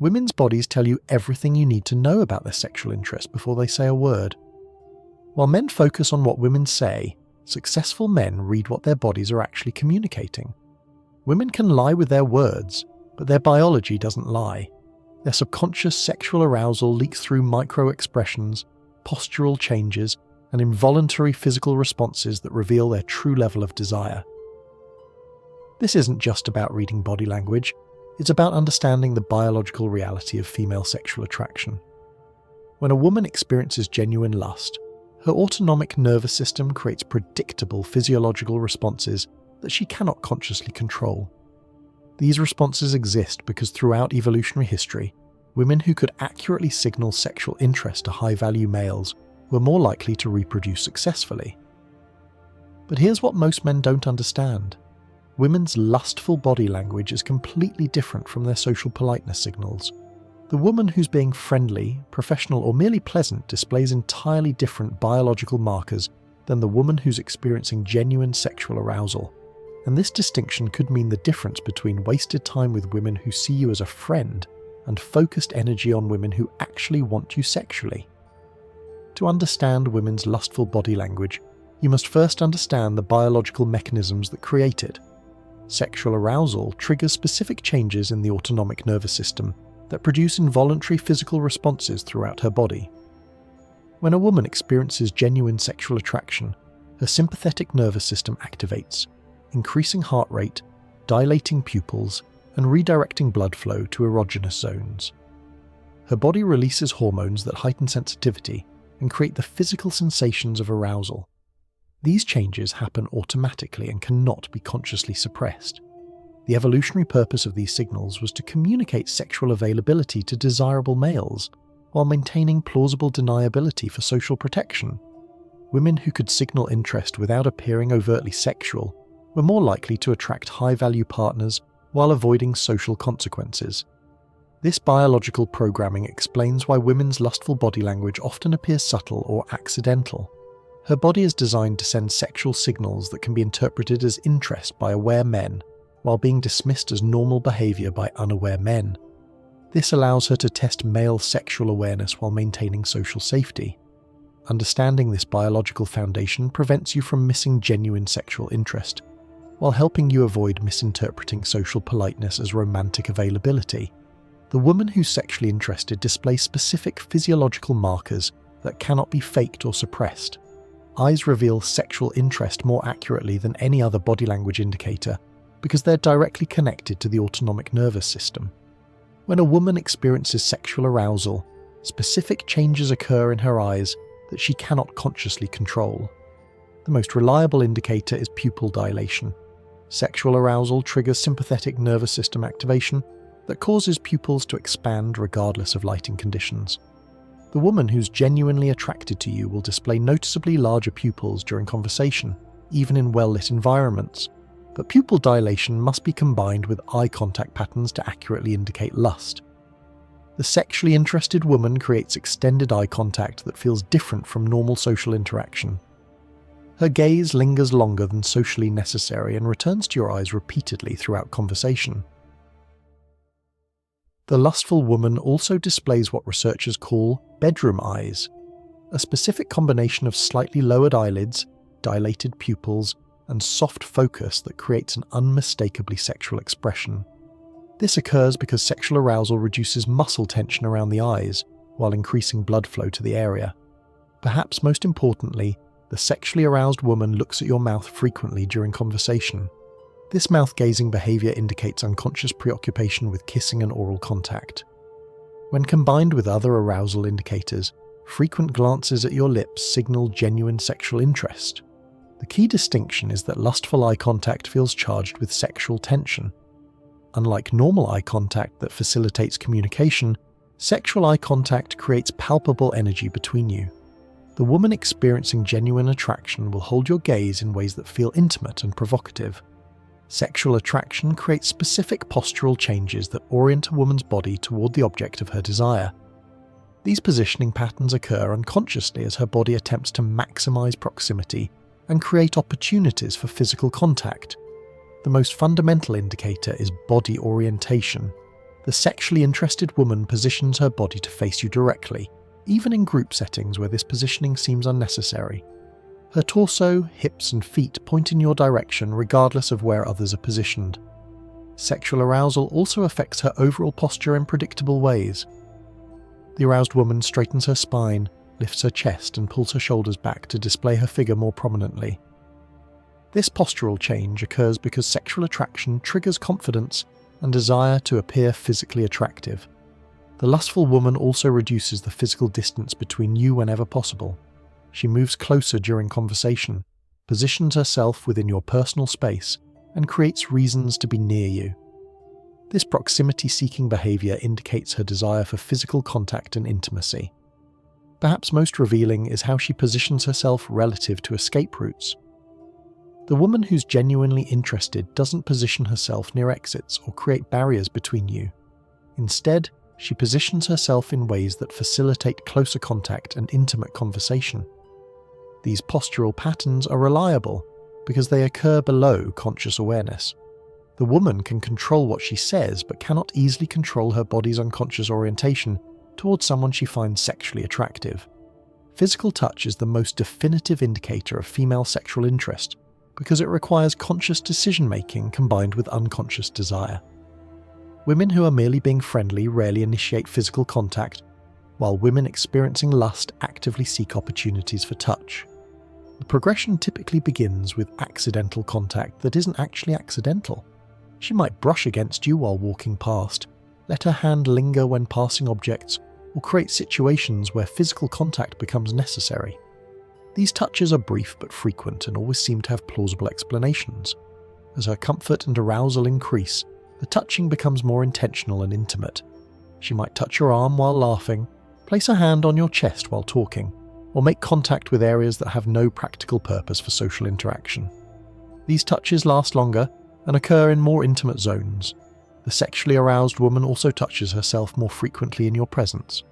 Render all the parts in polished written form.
Women's bodies tell you everything you need to know about their sexual interest before they say a word. While men focus on what women say, successful men read what their bodies are actually communicating. Women can lie with their words, but their biology doesn't lie. Their subconscious sexual arousal leaks through micro-expressions, postural changes, and involuntary physical responses that reveal their true level of desire. This isn't just about reading body language, it's about understanding the biological reality of female sexual attraction. When a woman experiences genuine lust, her autonomic nervous system creates predictable physiological responses that she cannot consciously control. These responses exist because throughout evolutionary history, women who could accurately signal sexual interest to high-value males were more likely to reproduce successfully. But here's what most men don't understand. Women's lustful body language is completely different from their social politeness signals. The woman who's being friendly, professional, or merely pleasant displays entirely different biological markers than the woman who's experiencing genuine sexual arousal. And this distinction could mean the difference between wasted time with women who see you as a friend and focused energy on women who actually want you sexually. To understand women's lustful body language, you must first understand the biological mechanisms that create it. Sexual arousal triggers specific changes in the autonomic nervous system that produce involuntary physical responses throughout her body. When a woman experiences genuine sexual attraction, her sympathetic nervous system activates, increasing heart rate, dilating pupils, and redirecting blood flow to erogenous zones. Her body releases hormones that heighten sensitivity and create the physical sensations of arousal. These changes happen automatically and cannot be consciously suppressed. The evolutionary purpose of these signals was to communicate sexual availability to desirable males, while maintaining plausible deniability for social protection. Women who could signal interest without appearing overtly sexual were more likely to attract high-value partners while avoiding social consequences. This biological programming explains why women's lustful body language often appears subtle or accidental. Her body is designed to send sexual signals that can be interpreted as interest by aware men, while being dismissed as normal behavior by unaware men. This allows her to test male sexual awareness while maintaining social safety. Understanding this biological foundation prevents you from missing genuine sexual interest, while helping you avoid misinterpreting social politeness as romantic availability. The woman who's sexually interested displays specific physiological markers that cannot be faked or suppressed. Eyes reveal sexual interest more accurately than any other body language indicator because they're directly connected to the autonomic nervous system. When a woman experiences sexual arousal, specific changes occur in her eyes that she cannot consciously control. The most reliable indicator is pupil dilation. Sexual arousal triggers sympathetic nervous system activation that causes pupils to expand regardless of lighting conditions. The woman who's genuinely attracted to you will display noticeably larger pupils during conversation, even in well-lit environments. But pupil dilation must be combined with eye contact patterns to accurately indicate lust. The sexually interested woman creates extended eye contact that feels different from normal social interaction. Her gaze lingers longer than socially necessary and returns to your eyes repeatedly throughout conversation. The lustful woman also displays what researchers call bedroom eyes, a specific combination of slightly lowered eyelids, dilated pupils, and soft focus that creates an unmistakably sexual expression. This occurs because sexual arousal reduces muscle tension around the eyes while increasing blood flow to the area. Perhaps most importantly, the sexually aroused woman looks at your mouth frequently during conversation. This mouth-gazing behavior indicates unconscious preoccupation with kissing and oral contact. When combined with other arousal indicators, frequent glances at your lips signal genuine sexual interest. The key distinction is that lustful eye contact feels charged with sexual tension. Unlike normal eye contact that facilitates communication, sexual eye contact creates palpable energy between you. The woman experiencing genuine attraction will hold your gaze in ways that feel intimate and provocative. Sexual attraction creates specific postural changes that orient a woman's body toward the object of her desire. These positioning patterns occur unconsciously as her body attempts to maximize proximity and create opportunities for physical contact. The most fundamental indicator is body orientation. The sexually interested woman positions her body to face you directly, even in group settings where this positioning seems unnecessary. Her torso, hips and feet point in your direction regardless of where others are positioned. Sexual arousal also affects her overall posture in predictable ways. The aroused woman straightens her spine, lifts her chest and pulls her shoulders back to display her figure more prominently. This postural change occurs because sexual attraction triggers confidence and desire to appear physically attractive. The lustful woman also reduces the physical distance between you whenever possible. She moves closer during conversation, positions herself within your personal space, and creates reasons to be near you. This proximity-seeking behavior indicates her desire for physical contact and intimacy. Perhaps most revealing is how she positions herself relative to escape routes. The woman who's genuinely interested doesn't position herself near exits or create barriers between you. Instead, she positions herself in ways that facilitate closer contact and intimate conversation. These postural patterns are reliable because they occur below conscious awareness. The woman can control what she says but cannot easily control her body's unconscious orientation towards someone she finds sexually attractive. Physical touch is the most definitive indicator of female sexual interest because it requires conscious decision-making combined with unconscious desire. Women who are merely being friendly rarely initiate physical contact, while women experiencing lust actively seek opportunities for touch. The progression typically begins with accidental contact that isn't actually accidental. She might brush against you while walking past, let her hand linger when passing objects, or create situations where physical contact becomes necessary. These touches are brief but frequent and always seem to have plausible explanations. As her comfort and arousal increase, the touching becomes more intentional and intimate. She might touch your arm while laughing, place a hand on your chest while talking, or make contact with areas that have no practical purpose for social interaction. These touches last longer and occur in more intimate zones. The sexually aroused woman also touches herself more frequently in your presence.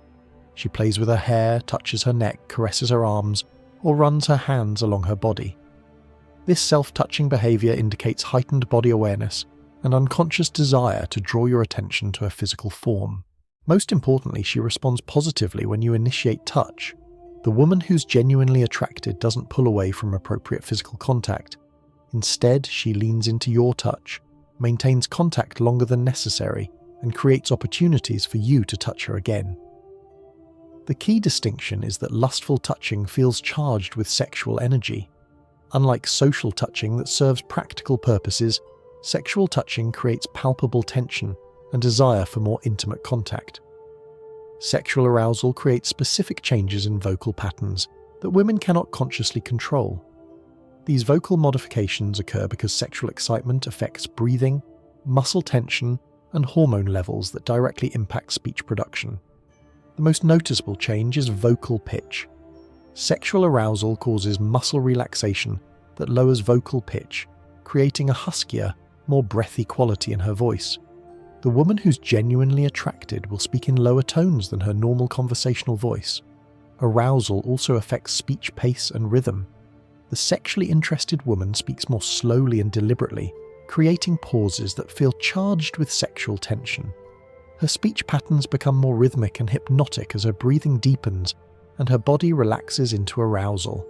She plays with her hair, touches her neck, caresses her arms, or runs her hands along her body. This self-touching behavior indicates heightened body awareness and unconscious desire to draw your attention to her physical form. Most importantly, she responds positively when you initiate touch. The woman who's genuinely attracted doesn't pull away from appropriate physical contact. Instead, she leans into your touch, maintains contact longer than necessary, and creates opportunities for you to touch her again. The key distinction is that lustful touching feels charged with sexual energy. Unlike social touching that serves practical purposes, sexual touching creates palpable tension and desire for more intimate contact. Sexual arousal creates specific changes in vocal patterns that women cannot consciously control. These vocal modifications occur because sexual excitement affects breathing, muscle tension, and hormone levels that directly impact speech production. The most noticeable change is vocal pitch. Sexual arousal causes muscle relaxation that lowers vocal pitch, creating a huskier, more breathy quality in her voice. The woman who's genuinely attracted will speak in lower tones than her normal conversational voice. Arousal also affects speech pace and rhythm. The sexually interested woman speaks more slowly and deliberately, creating pauses that feel charged with sexual tension. Her speech patterns become more rhythmic and hypnotic as her breathing deepens and her body relaxes into arousal.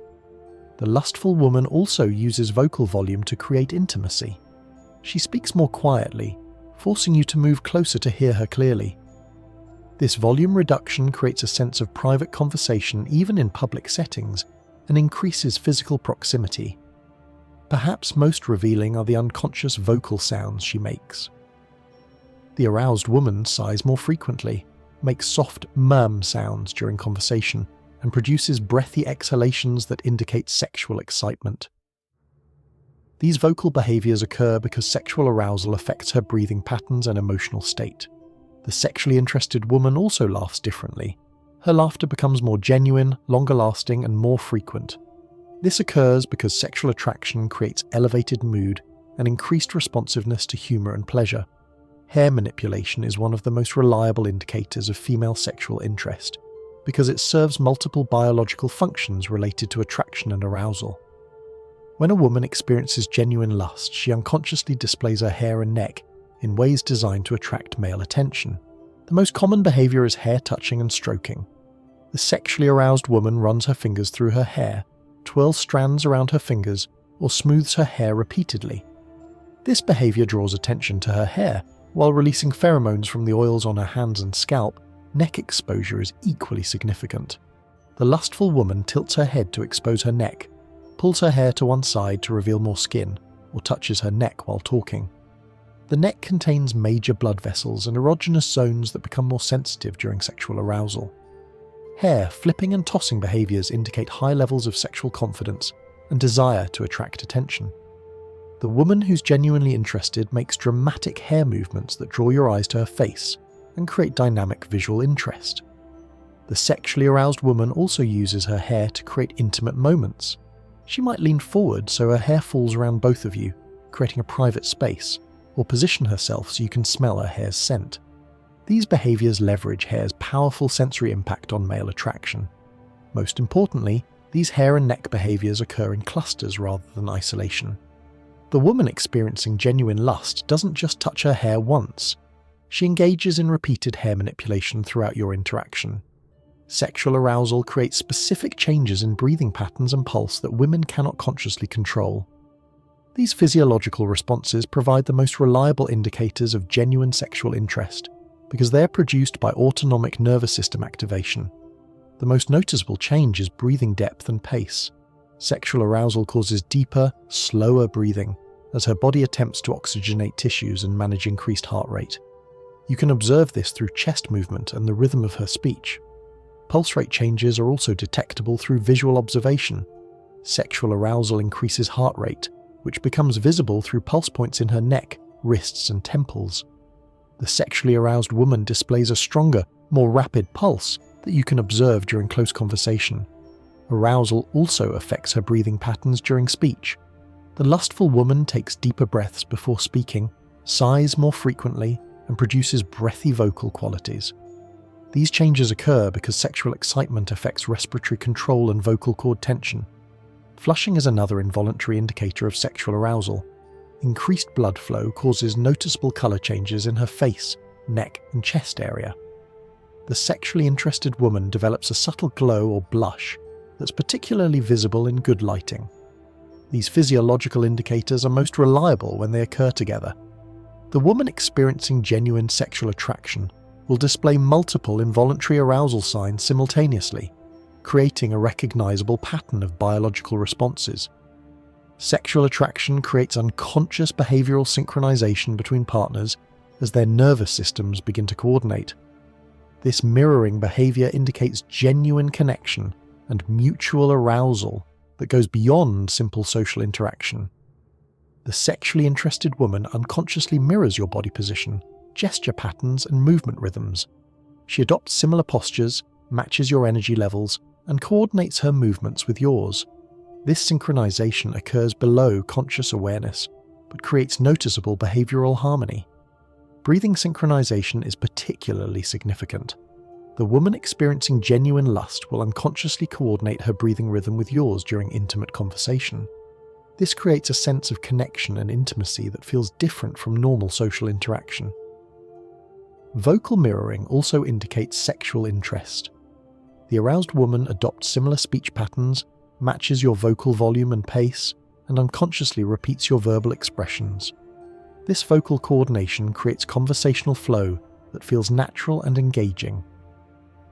The lustful woman also uses vocal volume to create intimacy. She speaks more quietly, forcing you to move closer to hear her clearly. This volume reduction creates a sense of private conversation even in public settings and increases physical proximity. Perhaps most revealing are the unconscious vocal sounds she makes. The aroused woman sighs more frequently, makes soft sounds during conversation, and produces breathy exhalations that indicate sexual excitement. These vocal behaviors occur because sexual arousal affects her breathing patterns and emotional state. The sexually interested woman also laughs differently. Her laughter becomes more genuine, longer-lasting, and more frequent. This occurs because sexual attraction creates elevated mood and increased responsiveness to humor and pleasure. Hair manipulation is one of the most reliable indicators of female sexual interest, because it serves multiple biological functions related to attraction and arousal. When a woman experiences genuine lust, she unconsciously displays her hair and neck, in ways designed to attract male attention. The most common behavior is hair touching and stroking. The sexually aroused woman runs her fingers through her hair, twirls strands around her fingers, or smooths her hair repeatedly. This behavior draws attention to her hair, while releasing pheromones from the oils on her hands and scalp. Neck exposure is equally significant. The lustful woman tilts her head to expose her neck, pulls her hair to one side to reveal more skin, or touches her neck while talking. The neck contains major blood vessels and erogenous zones that become more sensitive during sexual arousal. Hair flipping and tossing behaviors indicate high levels of sexual confidence and desire to attract attention. The woman who's genuinely interested makes dramatic hair movements that draw your eyes to her face and create dynamic visual interest. The sexually aroused woman also uses her hair to create intimate moments. She might lean forward so her hair falls around both of you, creating a private space, or position herself so you can smell her hair's scent. These behaviors leverage hair's powerful sensory impact on male attraction. Most importantly, these hair and neck behaviors occur in clusters rather than isolation. The woman experiencing genuine lust doesn't just touch her hair once. She engages in repeated hair manipulation throughout your interaction. Sexual arousal creates specific changes in breathing patterns and pulse that women cannot consciously control. These physiological responses provide the most reliable indicators of genuine sexual interest because they are produced by autonomic nervous system activation. The most noticeable change is breathing depth and pace. Sexual arousal causes deeper, slower breathing as her body attempts to oxygenate tissues and manage increased heart rate. You can observe this through chest movement and the rhythm of her speech. Pulse rate changes are also detectable through visual observation. Sexual arousal increases heart rate, which becomes visible through pulse points in her neck, wrists, and temples. The sexually aroused woman displays a stronger, more rapid pulse that you can observe during close conversation. Arousal also affects her breathing patterns during speech. The lustful woman takes deeper breaths before speaking, sighs more frequently, and produces breathy vocal qualities. These changes occur because sexual excitement affects respiratory control and vocal cord tension. Flushing is another involuntary indicator of sexual arousal. Increased blood flow causes noticeable color changes in her face, neck, and chest area. The sexually interested woman develops a subtle glow or blush that's particularly visible in good lighting. These physiological indicators are most reliable when they occur together. The woman experiencing genuine sexual attraction will display multiple involuntary arousal signs simultaneously, creating a recognizable pattern of biological responses. Sexual attraction creates unconscious behavioral synchronization between partners as their nervous systems begin to coordinate. This mirroring behavior indicates genuine connection and mutual arousal that goes beyond simple social interaction. The sexually interested woman unconsciously mirrors your body position, gesture patterns, and movement rhythms. She adopts similar postures, matches your energy levels, and coordinates her movements with yours. This synchronization occurs below conscious awareness, but creates noticeable behavioral harmony. Breathing synchronization is particularly significant. The woman experiencing genuine lust will unconsciously coordinate her breathing rhythm with yours during intimate conversation. This creates a sense of connection and intimacy that feels different from normal social interaction. Vocal mirroring also indicates sexual interest. The aroused woman adopts similar speech patterns, matches your vocal volume and pace, and unconsciously repeats your verbal expressions. This vocal coordination creates conversational flow that feels natural and engaging.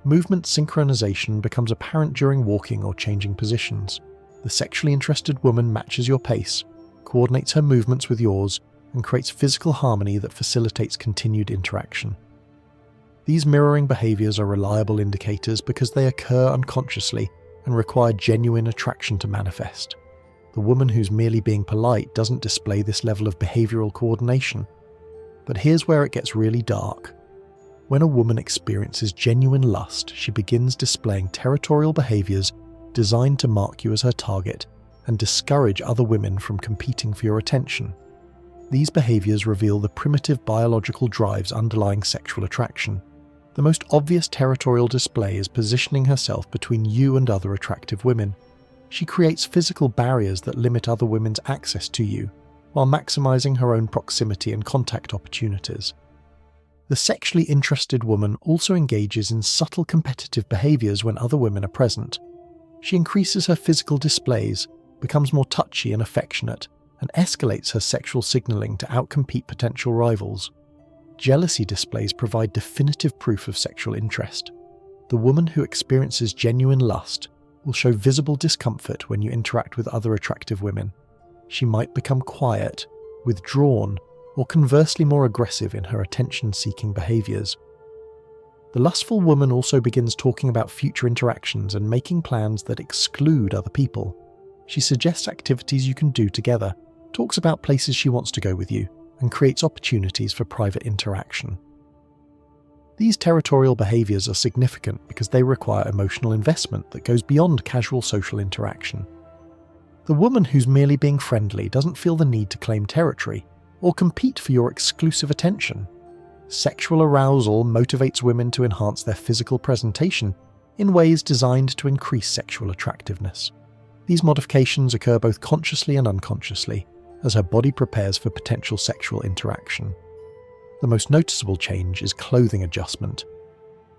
Movement synchronization becomes apparent during walking or changing positions. The sexually interested woman matches your pace, coordinates her movements with yours, and creates physical harmony that facilitates continued interaction. These mirroring behaviors are reliable indicators because they occur unconsciously and require genuine attraction to manifest. The woman who's merely being polite doesn't display this level of behavioral coordination. But here's where it gets really dark. When a woman experiences genuine lust, she begins displaying territorial behaviors designed to mark you as her target and discourage other women from competing for your attention. These behaviors reveal the primitive biological drives underlying sexual attraction. The most obvious territorial display is positioning herself between you and other attractive women. She creates physical barriers that limit other women's access to you. while maximizing her own proximity and contact opportunities. The sexually interested woman also engages in subtle competitive behaviors when other women are present. She increases her physical displays, becomes more touchy and affectionate, and escalates her sexual signaling to outcompete potential rivals. Jealousy displays provide definitive proof of sexual interest. The woman who experiences genuine lust will show visible discomfort when you interact with other attractive women. She might become quiet, withdrawn, or conversely more aggressive in her attention-seeking behaviors. The lustful woman also begins talking about future interactions and making plans that exclude other people. She suggests activities you can do together, talks about places she wants to go with you, and creates opportunities for private interaction. These territorial behaviors are significant because they require emotional investment that goes beyond casual social interaction. The woman who's merely being friendly doesn't feel the need to claim territory or compete for your exclusive attention. Sexual arousal motivates women to enhance their physical presentation in ways designed to increase sexual attractiveness. These modifications occur both consciously and unconsciously, as her body prepares for potential sexual interaction. The most noticeable change is clothing adjustment.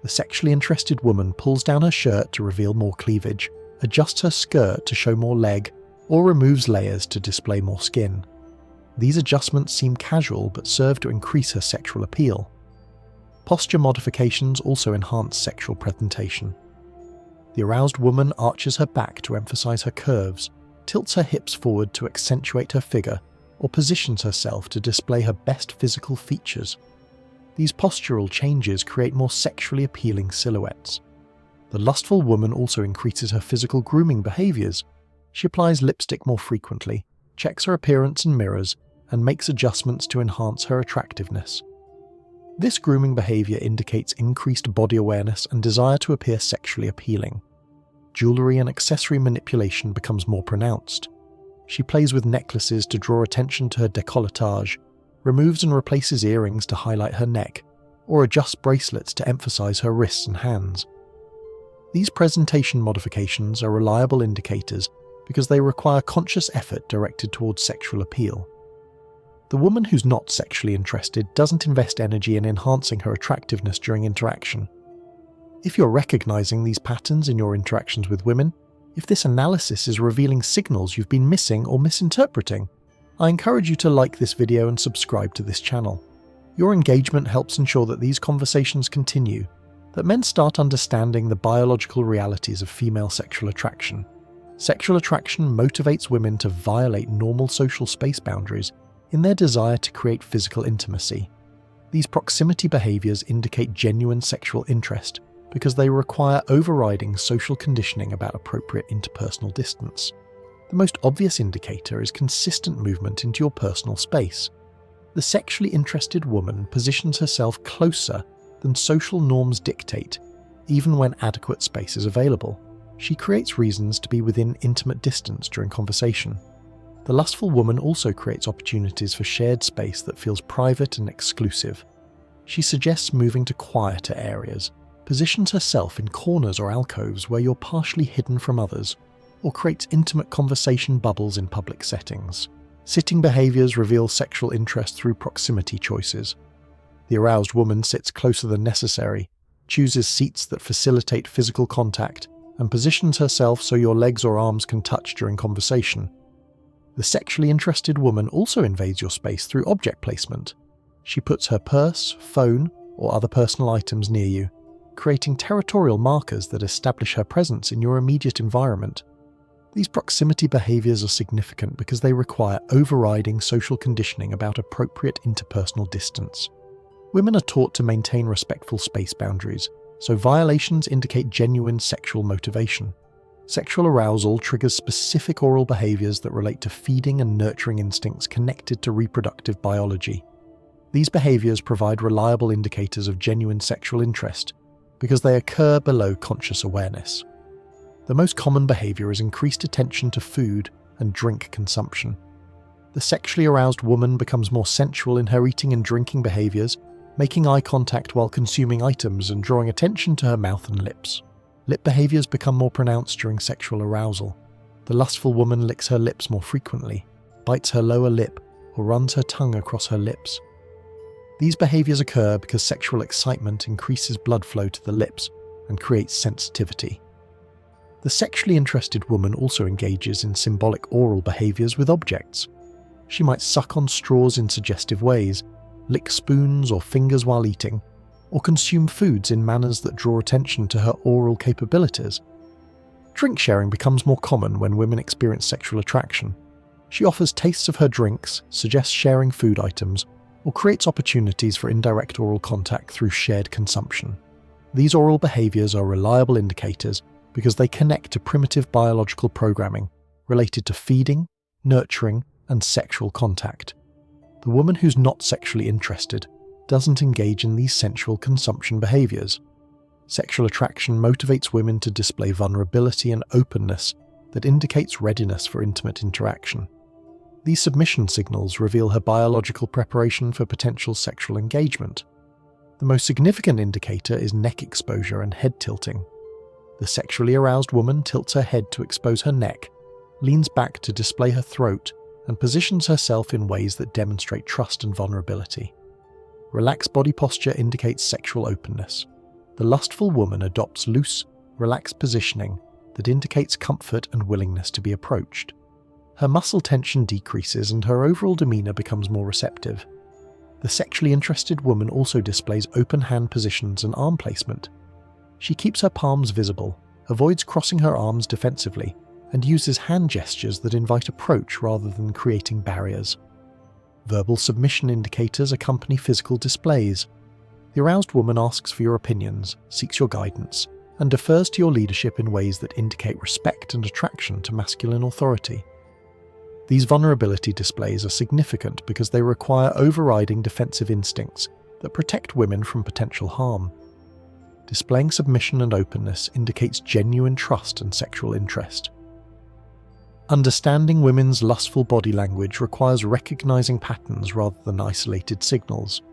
The sexually interested woman pulls down her shirt to reveal more cleavage, adjusts her skirt to show more leg, or removes layers to display more skin. These adjustments seem casual but serve to increase her sexual appeal. Posture modifications also enhance sexual presentation. The aroused woman arches her back to emphasize her curves, tilts her hips forward to accentuate her figure, or positions herself to display her best physical features. These postural changes create more sexually appealing silhouettes. The lustful woman also increases her physical grooming behaviors. She applies lipstick more frequently, checks her appearance in mirrors, and makes adjustments to enhance her attractiveness. This grooming behavior indicates increased body awareness and desire to appear sexually appealing. Jewelry and accessory manipulation becomes more pronounced. She plays with necklaces to draw attention to her décolletage, removes and replaces earrings to highlight her neck, or adjusts bracelets to emphasize her wrists and hands. These presentation modifications are reliable indicators because they require conscious effort directed towards sexual appeal. The woman who's not sexually interested doesn't invest energy in enhancing her attractiveness during interaction. If you're recognizing these patterns in your interactions with women, if this analysis is revealing signals you've been missing or misinterpreting, I encourage you to like this video and subscribe to this channel. Your engagement helps ensure that these conversations continue, that men start understanding the biological realities of female sexual attraction. Sexual attraction motivates women to violate normal social space boundaries in their desire to create physical intimacy. These proximity behaviors indicate genuine sexual interest because they require overriding social conditioning about appropriate interpersonal distance. The most obvious indicator is consistent movement into your personal space. The sexually interested woman positions herself closer than social norms dictate, even when adequate space is available. She creates reasons to be within intimate distance during conversation. The lustful woman also creates opportunities for shared space that feels private and exclusive. She suggests moving to quieter areas, positions herself in corners or alcoves where you're partially hidden from others, or creates intimate conversation bubbles in public settings. Sitting behaviors reveal sexual interest through proximity choices. The aroused woman sits closer than necessary, chooses seats that facilitate physical contact, and positions herself so your legs or arms can touch during conversation. The sexually interested woman also invades your space through object placement. She puts her purse, phone, or other personal items near you, creating territorial markers that establish her presence in your immediate environment. These proximity behaviors are significant because they require overriding social conditioning about appropriate interpersonal distance. Women are taught to maintain respectful space boundaries, so violations indicate genuine sexual motivation. Sexual arousal triggers specific oral behaviors that relate to feeding and nurturing instincts connected to reproductive biology. These behaviors provide reliable indicators of genuine sexual interest because they occur below conscious awareness. The most common behavior is increased attention to food and drink consumption. The sexually aroused woman becomes more sensual in her eating and drinking behaviors, making eye contact while consuming items and drawing attention to her mouth and lips. Lip behaviors become more pronounced during sexual arousal. The lustful woman licks her lips more frequently, bites her lower lip, or runs her tongue across her lips. These behaviours occur because sexual excitement increases blood flow to the lips and creates sensitivity. The sexually interested woman also engages in symbolic oral behaviours with objects. She might suck on straws in suggestive ways, lick spoons or fingers while eating, or consume foods in manners that draw attention to her oral capabilities. Drink sharing becomes more common when women experience sexual attraction. She offers tastes of her drinks, suggests sharing food items, or creates opportunities for indirect oral contact through shared consumption. These oral behaviours are reliable indicators because they connect to primitive biological programming related to feeding, nurturing, and sexual contact. The woman who's not sexually interested doesn't engage in these sensual consumption behaviours. Sexual attraction motivates women to display vulnerability and openness that indicates readiness for intimate interaction. These submission signals reveal her biological preparation for potential sexual engagement. The most significant indicator is neck exposure and head tilting. The sexually aroused woman tilts her head to expose her neck, leans back to display her throat, and positions herself in ways that demonstrate trust and vulnerability. Relaxed body posture indicates sexual openness. The lustful woman adopts loose, relaxed positioning that indicates comfort and willingness to be approached. Her muscle tension decreases and her overall demeanour becomes more receptive. The sexually interested woman also displays open hand positions and arm placement. She keeps her palms visible, avoids crossing her arms defensively, and uses hand gestures that invite approach rather than creating barriers. Verbal submission indicators accompany physical displays. The aroused woman asks for your opinions, seeks your guidance, and defers to your leadership in ways that indicate respect and attraction to masculine authority. These vulnerability displays are significant because they require overriding defensive instincts that protect women from potential harm. Displaying submission and openness indicates genuine trust and sexual interest. Understanding women's lustful body language requires recognizing patterns rather than isolated signals.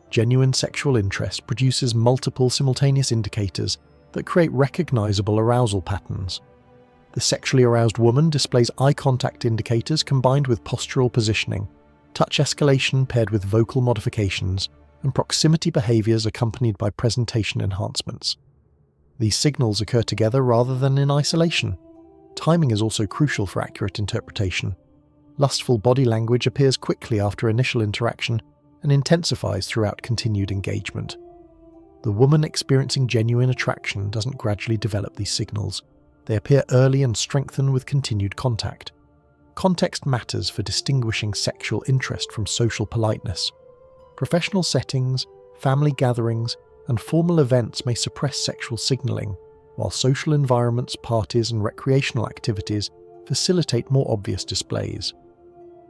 Genuine sexual interest produces multiple simultaneous indicators that create recognizable arousal patterns. The sexually aroused woman displays eye contact indicators combined with postural positioning, touch escalation paired with vocal modifications, and proximity behaviors accompanied by presentation enhancements. These signals occur together rather than in isolation. Timing is also crucial for accurate interpretation. Lustful body language appears quickly after initial interaction and intensifies throughout continued engagement. The woman experiencing genuine attraction doesn't gradually develop these signals. They appear early and strengthen with continued contact. Context matters for distinguishing sexual interest from social politeness. Professional settings, family gatherings, and formal events may suppress sexual signaling, while social environments, parties, and recreational activities facilitate more obvious displays.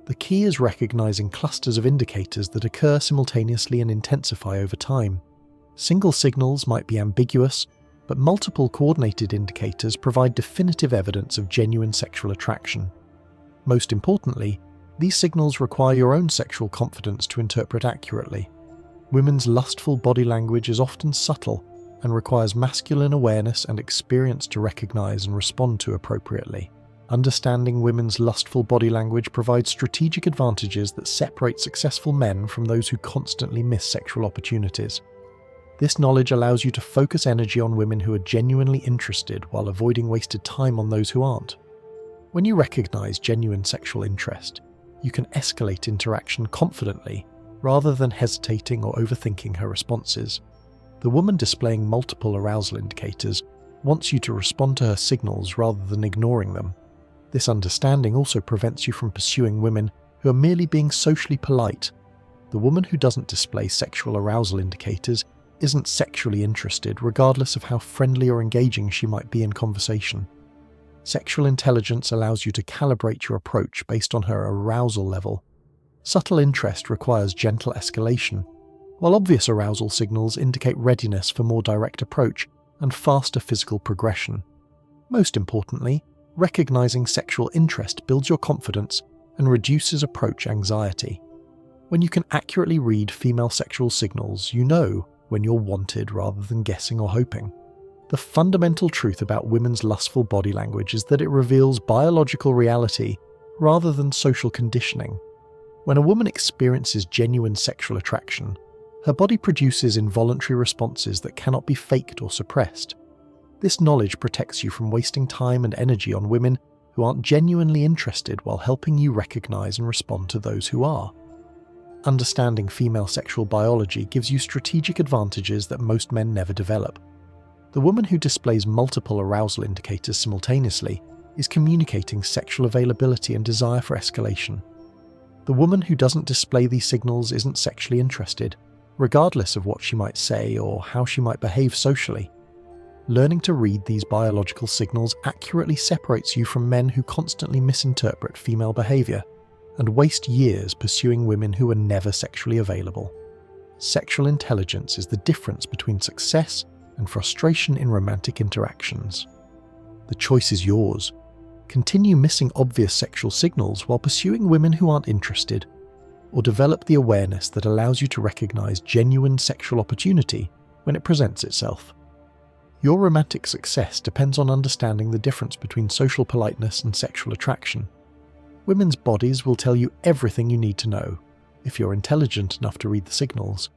The key is recognizing clusters of indicators that occur simultaneously and intensify over time. Single signals might be ambiguous, but multiple coordinated indicators provide definitive evidence of genuine sexual attraction. Most importantly, these signals require your own sexual confidence to interpret accurately. Women's lustful body language is often subtle and requires masculine awareness and experience to recognize and respond to appropriately. Understanding women's lustful body language provides strategic advantages that separate successful men from those who constantly miss sexual opportunities. This knowledge allows you to focus energy on women who are genuinely interested while avoiding wasted time on those who aren't. When you recognize genuine sexual interest, you can escalate interaction confidently rather than hesitating or overthinking her responses. The woman displaying multiple arousal indicators wants you to respond to her signals rather than ignoring them. This understanding also prevents you from pursuing women who are merely being socially polite. The woman who doesn't display sexual arousal indicators isn't sexually interested regardless of how friendly or engaging she might be in conversation. Sexual intelligence allows you to calibrate your approach based on her arousal level. Subtle interest requires gentle escalation, while obvious arousal signals indicate readiness for more direct approach and faster physical progression. Most importantly, recognizing sexual interest builds your confidence and reduces approach anxiety. When you can accurately read female sexual signals, you know when you're wanted rather than guessing or hoping. The fundamental truth about women's lustful body language is that it reveals biological reality rather than social conditioning. When a woman experiences genuine sexual attraction, her body produces involuntary responses that cannot be faked or suppressed. This knowledge protects you from wasting time and energy on women who aren't genuinely interested, while helping you recognize and respond to those who are. Understanding female sexual biology gives you strategic advantages that most men never develop. The woman who displays multiple arousal indicators simultaneously is communicating sexual availability and desire for escalation. The woman who doesn't display these signals isn't sexually interested, regardless of what she might say or how she might behave socially. Learning to read these biological signals accurately separates you from men who constantly misinterpret female behavior and waste years pursuing women who are never sexually available. Sexual intelligence is the difference between success and frustration in romantic interactions. The choice is yours. Continue missing obvious sexual signals while pursuing women who aren't interested, or develop the awareness that allows you to recognize genuine sexual opportunity when it presents itself. Your romantic success depends on understanding the difference between social politeness and sexual attraction. Women's bodies will tell you everything you need to know, if you're intelligent enough to read the signals.